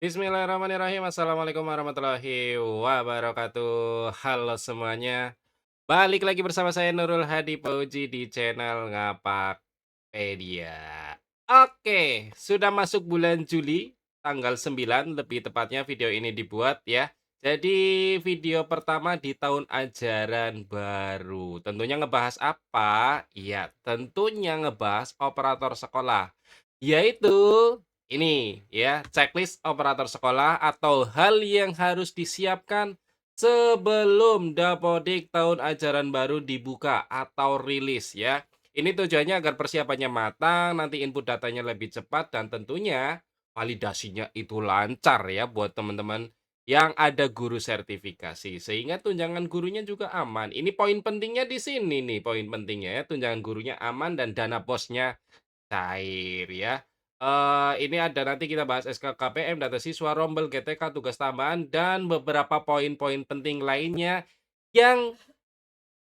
Bismillahirrahmanirrahim. Assalamualaikum warahmatullahi wabarakatuh. Halo semuanya. Balik lagi bersama saya Nurul Hadi Fauzi di channel Ngapakpedia. Oke, sudah masuk bulan Juli, tanggal 9 lebih tepatnya video ini dibuat ya. Jadi video pertama di tahun ajaran baru. Tentunya ngebahas apa? Iya, tentunya ngebahas operator sekolah. Yaitu ini ya, checklist operator sekolah atau hal yang harus disiapkan sebelum Dapodik tahun ajaran baru dibuka atau rilis ya. Ini tujuannya agar persiapannya matang, nanti input datanya lebih cepat dan tentunya validasinya itu lancar ya buat teman-teman yang ada guru sertifikasi. Sehingga tunjangan gurunya juga aman. Ini poin pentingnya di sini nih, poin pentingnya ya, tunjangan gurunya aman dan dana bosnya cair ya. Ini ada nanti kita bahas SKKPM, data siswa, rombel, GTK, tugas tambahan, dan beberapa poin-poin penting lainnya yang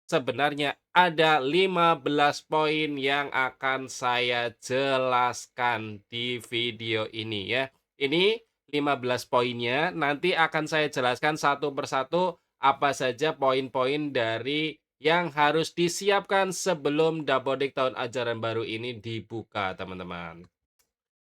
sebenarnya ada 15 poin yang akan saya jelaskan di video ini ya. Ini 15 poinnya, nanti akan saya jelaskan satu persatu apa saja poin-poin dari yang harus disiapkan sebelum Dapodik tahun ajaran baru ini dibuka, teman-teman.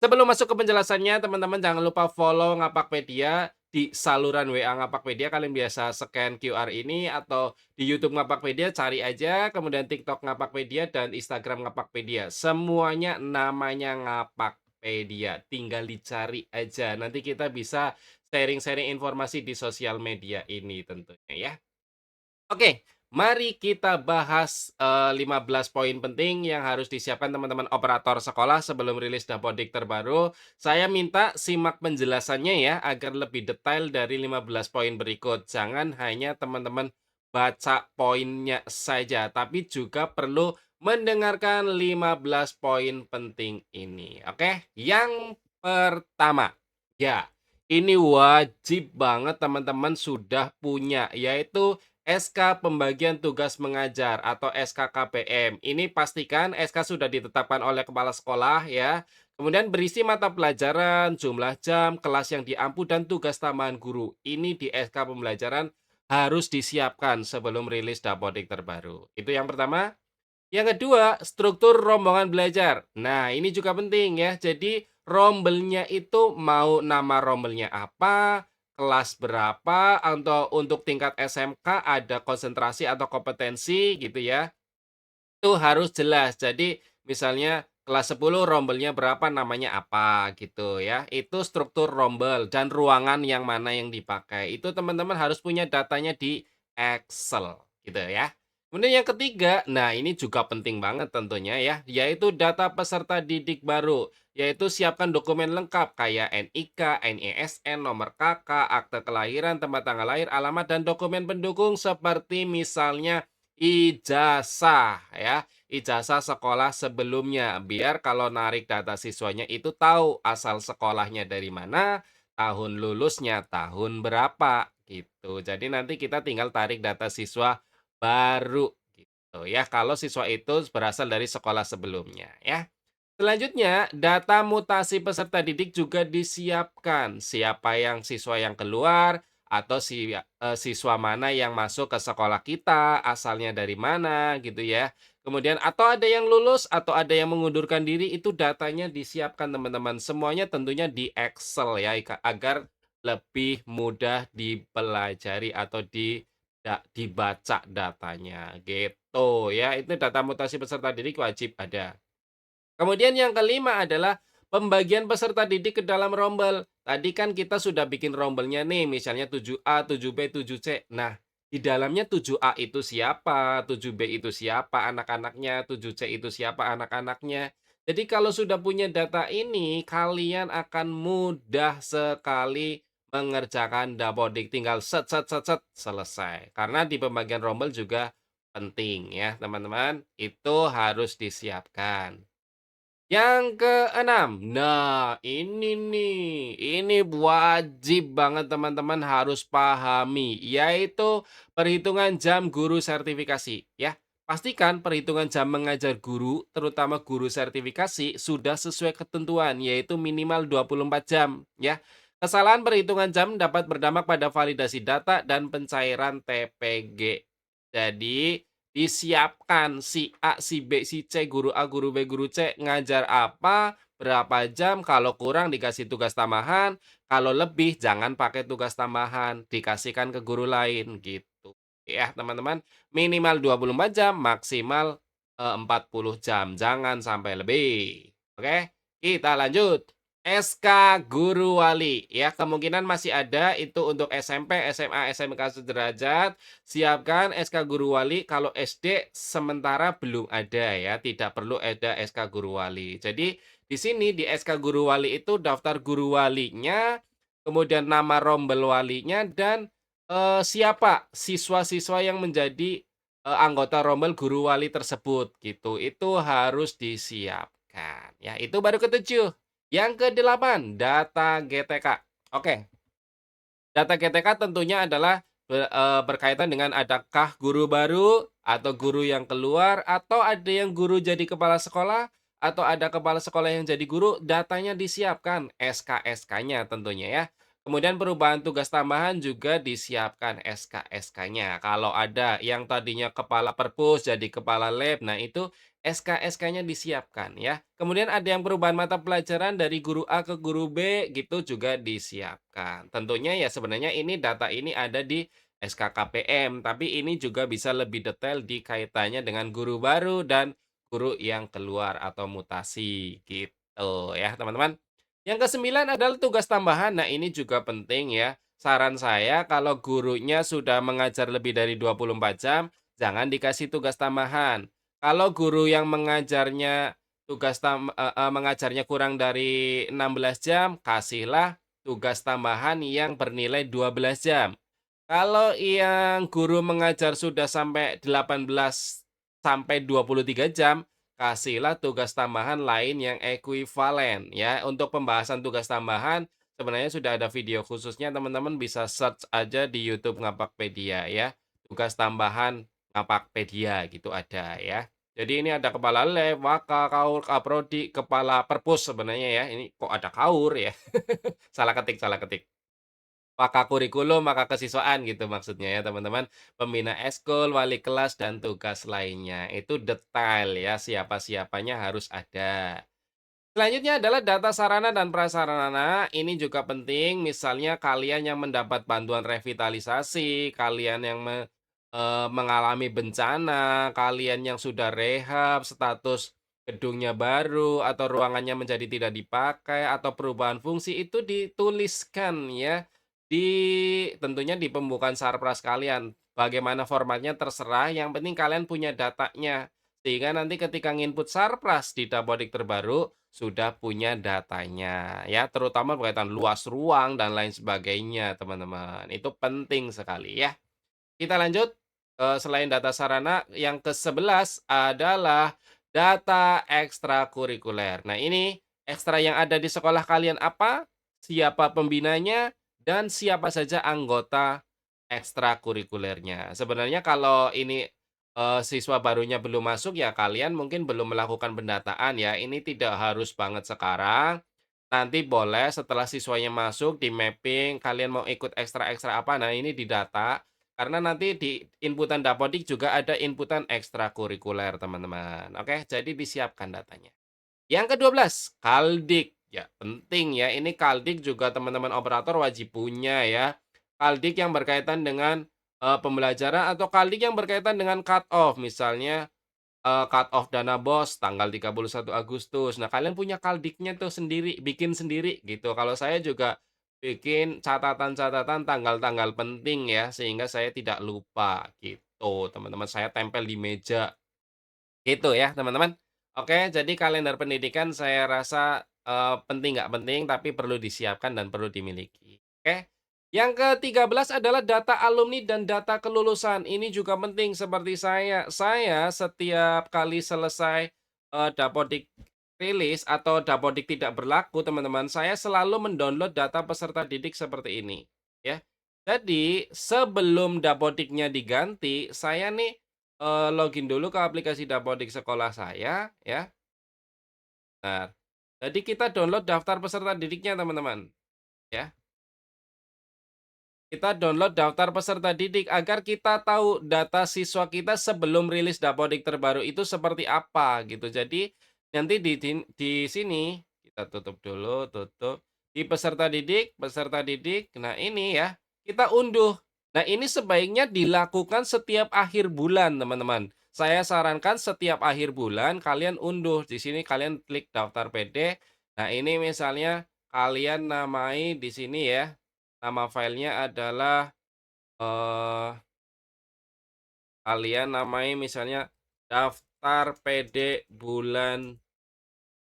Sebelum masuk ke penjelasannya, teman-teman jangan lupa follow Ngapakpedia di saluran WA Ngapakpedia. Kalian biasa scan QR ini atau di YouTube Ngapakpedia cari aja, kemudian TikTok Ngapakpedia dan Instagram Ngapakpedia. Semuanya namanya Ngapakpedia. Tinggal dicari aja. Nanti kita bisa sharing-sharing informasi di sosial media ini tentunya ya. Oke, mari kita bahas, 15 poin penting yang harus disiapkan teman-teman operator sekolah sebelum rilis Dapodik terbaru. Saya minta simak penjelasannya ya, agar lebih detail dari 15 poin berikut. Jangan hanya teman-teman baca poinnya saja, tapi juga perlu mendengarkan 15 poin penting ini, oke? Yang pertama, ya, ini wajib banget teman-teman sudah punya, yaitu SK Pembagian Tugas Mengajar atau SKKPM. Ini pastikan SK sudah ditetapkan oleh kepala sekolah ya. Kemudian berisi mata pelajaran, jumlah jam, kelas yang diampu, dan tugas tambahan guru. Ini di SK pembelajaran harus disiapkan sebelum rilis Dapodik terbaru. Itu yang pertama. Yang kedua, struktur rombongan belajar. Nah, ini juga penting ya. Jadi, rombelnya itu mau nama rombelnya apa, kelas berapa, atau untuk tingkat SMK ada konsentrasi atau kompetensi gitu ya. Itu harus jelas. Jadi, misalnya kelas 10 rombelnya berapa, namanya apa gitu ya. Itu struktur rombel dan ruangan yang mana yang dipakai. Itu teman-teman harus punya datanya di Excel gitu ya. Kemudian yang ketiga, nah ini juga penting banget tentunya ya, yaitu data peserta didik baru. Yaitu siapkan dokumen lengkap kayak NIK, NISN, nomor KK, akte kelahiran, tempat tanggal lahir, alamat, dan dokumen pendukung seperti misalnya ijazah ya, ijazah sekolah sebelumnya. Biar kalau narik data siswanya itu tahu asal sekolahnya dari mana, tahun lulusnya tahun berapa gitu. Jadi nanti kita tinggal tarik data siswa baru gitu ya, kalau siswa itu berasal dari sekolah sebelumnya ya. Selanjutnya, data mutasi peserta didik juga disiapkan. Siapa yang siswa yang keluar atau siswa mana yang masuk ke sekolah kita, asalnya dari mana gitu ya. Kemudian atau ada yang lulus atau ada yang mengundurkan diri, itu datanya disiapkan teman-teman. Semuanya tentunya di Excel ya agar lebih mudah dipelajari atau dibaca datanya gitu ya. Itu data mutasi peserta didik wajib ada. Kemudian yang kelima adalah pembagian peserta didik ke dalam rombel. Tadi kan kita sudah bikin rombelnya nih, misalnya 7A, 7B, 7C. Nah, di dalamnya 7A itu siapa, 7B itu siapa anak-anaknya, 7C itu siapa anak-anaknya. Jadi kalau sudah punya data ini, kalian akan mudah sekali mengerjakan Dapodik. Tinggal set set set set selesai. Karena di pembagian rombel juga penting ya, teman-teman. Itu harus disiapkan. Yang keenam, nah ini nih, ini wajib banget teman-teman harus pahami, yaitu perhitungan jam guru sertifikasi ya. Pastikan perhitungan jam mengajar guru, terutama guru sertifikasi, sudah sesuai ketentuan, yaitu minimal 24 jam ya. Kesalahan perhitungan jam dapat berdampak pada validasi data dan pencairan TPG. Jadi, disiapkan si A, si B, si C, guru A, guru B, guru C ngajar apa, berapa jam, kalau kurang dikasih tugas tambahan, kalau lebih jangan pakai tugas tambahan, dikasihkan ke guru lain gitu. Ya, teman-teman, minimal 24 jam, maksimal 40 jam, jangan sampai lebih. Oke, kita lanjut. SK Guru Wali, ya kemungkinan masih ada itu untuk SMP, SMA, SMK sederajat. Siapkan SK Guru Wali, kalau SD sementara belum ada ya, tidak perlu ada SK Guru Wali. Jadi di sini di SK Guru Wali itu daftar guru walinya, kemudian nama rombel walinya dan siapa siswa-siswa yang menjadi anggota rombel guru wali tersebut gitu. Itu harus disiapkan ya. Itu baru ketujuh. Yang kedelapan, data GTK. Oke, data GTK tentunya adalah berkaitan dengan adakah guru baru atau guru yang keluar atau ada yang guru jadi kepala sekolah atau ada kepala sekolah yang jadi guru, datanya disiapkan, SK-SK-nya tentunya ya. Kemudian perubahan tugas tambahan juga disiapkan SK-SK-nya. Kalau ada yang tadinya kepala perpus jadi kepala lab, nah itu SK-SK-nya disiapkan ya. Kemudian ada yang perubahan mata pelajaran dari guru A ke guru B gitu juga disiapkan. Tentunya ya sebenarnya ini data ini ada di SKKPM, tapi ini juga bisa lebih detail di kaitannya dengan guru baru dan guru yang keluar atau mutasi gitu ya teman-teman. Yang kesembilan adalah tugas tambahan. Nah ini juga penting ya. Saran saya kalau gurunya sudah mengajar lebih dari 24 jam, jangan dikasih tugas tambahan. Kalau guru yang mengajarnya kurang dari 16 jam, kasihlah tugas tambahan yang bernilai 12 jam. Kalau yang guru mengajar sudah sampai 18 sampai 23 jam, kasihlah tugas tambahan lain yang ekuivalen ya. Untuk pembahasan tugas tambahan sebenarnya sudah ada video khususnya, teman-teman bisa search aja di YouTube Ngapakpedia ya. Tugas tambahan Ngapakpedia gitu ada ya. Jadi ini ada kepala lab, waka, kaur, kaprodi, kepala perpus sebenarnya ya. Ini kok ada kaur ya? Salah ketik, salah ketik. Maka kurikulum, maka kesiswaan gitu maksudnya ya teman-teman. Pembina eskul, wali kelas, dan tugas lainnya. Itu detail ya, siapa-siapanya harus ada. Selanjutnya adalah data sarana dan prasarana. Ini juga penting, misalnya kalian yang mendapat bantuan revitalisasi, kalian yang mengalami bencana, kalian yang sudah rehab, status gedungnya baru, atau ruangannya menjadi tidak dipakai, atau perubahan fungsi, itu dituliskan ya, tentunya di pembukaan sarpras kalian. Bagaimana formatnya terserah, yang penting kalian punya datanya. Sehingga nanti ketika nginput sarpras di Dapodik terbaru, sudah punya datanya ya, terutama berkaitan luas ruang dan lain sebagainya, teman-teman. Itu penting sekali ya. Kita lanjut, selain data sarana, yang ke-11 adalah data ekstrakurikuler. Nah, ini ekstra yang ada di sekolah kalian apa, siapa pembinanya, dan siapa saja anggota ekstrakurikulernya. Sebenarnya kalau ini, siswa barunya belum masuk, ya kalian mungkin belum melakukan pendataan ya, ini tidak harus banget sekarang, nanti boleh setelah siswanya masuk, di-mapping, kalian mau ikut ekstra-ekstra apa, nah ini didata, karena nanti di inputan Dapodik juga ada inputan ekstrakurikuler, teman-teman. Oke, jadi disiapkan datanya. Yang ke-12, Kaldik. Ya, penting ya. Ini Kaldik juga teman-teman operator wajib punya ya. Kaldik yang berkaitan dengan pembelajaran atau Kaldik yang berkaitan dengan cut off. Misalnya cut off dana BOS tanggal 31 Agustus. Nah, kalian punya Kaldiknya tuh sendiri, bikin sendiri gitu. Kalau saya juga bikin catatan-catatan tanggal-tanggal penting ya, sehingga saya tidak lupa gitu, teman-teman. Saya tempel di meja. Gitu ya, teman-teman. Oke, jadi kalender pendidikan saya rasa, penting nggak penting, tapi perlu disiapkan dan perlu dimiliki. Oke. Yang ke-13 adalah data alumni dan data kelulusan. Ini juga penting seperti saya. Saya setiap kali selesai, Dapodik rilis atau Dapodik tidak berlaku, teman-teman, saya selalu mendownload data peserta didik seperti ini, ya. Jadi, sebelum Dapodiknya diganti, saya nih login dulu ke aplikasi Dapodik sekolah saya ya. Nah, jadi kita download daftar peserta didiknya teman-teman, ya. kita download daftar peserta didik agar kita tahu data siswa kita sebelum rilis Dapodik terbaru itu seperti apa gitu. Jadi nanti di sini kita tutup dulu, tutup. Di peserta didik. Nah, ini ya, kita unduh. Nah, ini sebaiknya dilakukan setiap akhir bulan, teman-teman. Saya sarankan setiap akhir bulan kalian unduh. Di sini kalian klik daftar PD. Nah, ini misalnya kalian namai di sini ya. Nama filenya adalah, kalian namai misalnya daftar PD bulan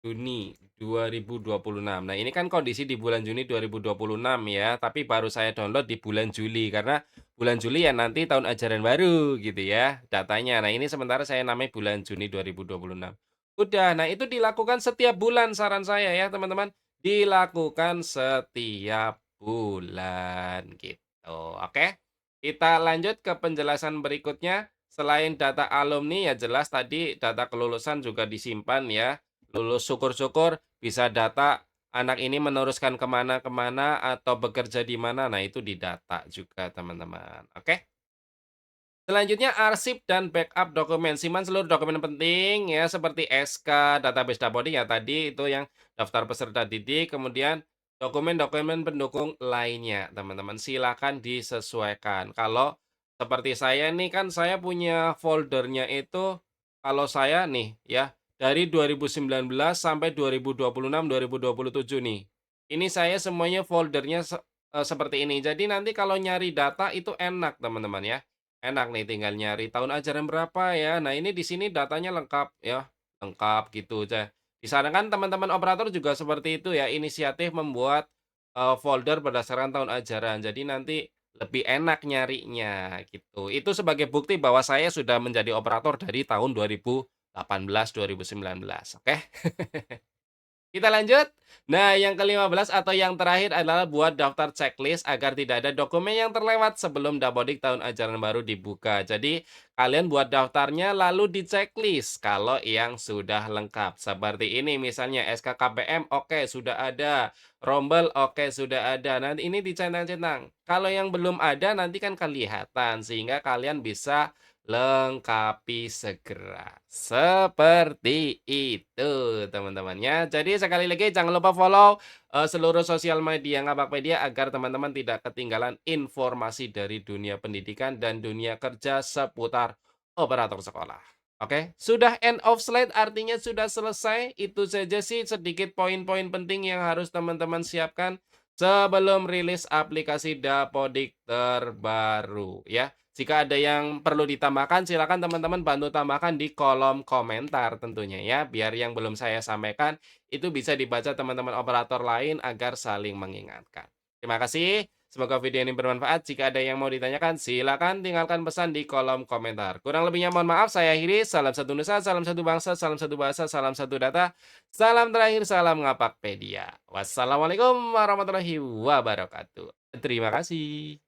Juni 2026. Nah, ini kan kondisi di bulan Juni 2026 ya, tapi baru saya download di bulan Juli, karena bulan Juli ya nanti tahun ajaran baru gitu ya, datanya. Nah, ini sementara saya namai bulan Juni 2026. Udah, nah itu dilakukan setiap bulan saran saya ya teman-teman, dilakukan setiap bulan gitu, oke? Kita lanjut ke penjelasan berikutnya. Selain data alumni ya jelas tadi data kelulusan juga disimpan ya. Lulus syukur-syukur bisa data anak ini meneruskan kemana-kemana atau bekerja di mana, nah itu didata juga teman-teman, oke? Selanjutnya arsip dan backup dokumen. Simpan seluruh dokumen penting ya seperti SK, database Dapodik ya tadi itu yang daftar peserta didik, kemudian dokumen-dokumen pendukung lainnya, teman-teman. Silakan disesuaikan. Kalau seperti saya nih kan saya punya foldernya itu kalau saya nih ya dari 2019 sampai 2026, 2027 nih. Ini saya semuanya foldernya seperti ini. Jadi nanti kalau nyari data itu enak, teman-teman ya. Enak nih tinggal nyari tahun ajaran berapa ya. Nah, ini di sini datanya lengkap ya, lengkap gitu aja. Disarankan teman-teman operator juga seperti itu ya, inisiatif membuat, folder berdasarkan tahun ajaran. Jadi nanti lebih enak nyarinya gitu. Itu sebagai bukti bahwa saya sudah menjadi operator dari tahun 2018, 2019, oke? Kita lanjut. Nah, yang ke-15 atau yang terakhir adalah buat daftar checklist agar tidak ada dokumen yang terlewat sebelum Dapodik tahun ajaran baru dibuka. Jadi, kalian buat daftarnya lalu di-checklist kalau yang sudah lengkap. Seperti ini misalnya SKKPM oke sudah ada, rombel oke sudah ada. Nanti ini dicentang-centang. Kalau yang belum ada nanti kan kelihatan sehingga kalian bisa lengkapi segera. Seperti itu teman-temannya. Jadi sekali lagi jangan lupa follow, seluruh sosial media Ngabakpedia agar teman-teman tidak ketinggalan informasi dari dunia pendidikan dan dunia kerja seputar operator sekolah. Oke, sudah end of slide artinya sudah selesai. Itu saja sih sedikit poin-poin penting yang harus teman-teman siapkan sebelum rilis aplikasi Dapodik terbaru ya. Jika ada yang perlu ditambahkan, silakan teman-teman bantu tambahkan di kolom komentar tentunya ya, biar yang belum saya sampaikan itu bisa dibaca teman-teman operator lain agar saling mengingatkan. Terima kasih, semoga video ini bermanfaat. Jika ada yang mau ditanyakan, silakan tinggalkan pesan di kolom komentar. Kurang lebihnya mohon maaf, saya akhiri. Salam satu nusa, salam satu bangsa, salam satu bahasa, salam satu data. Salam terakhir, salam Ngapakpedia. Wassalamualaikum warahmatullahi wabarakatuh. Terima kasih.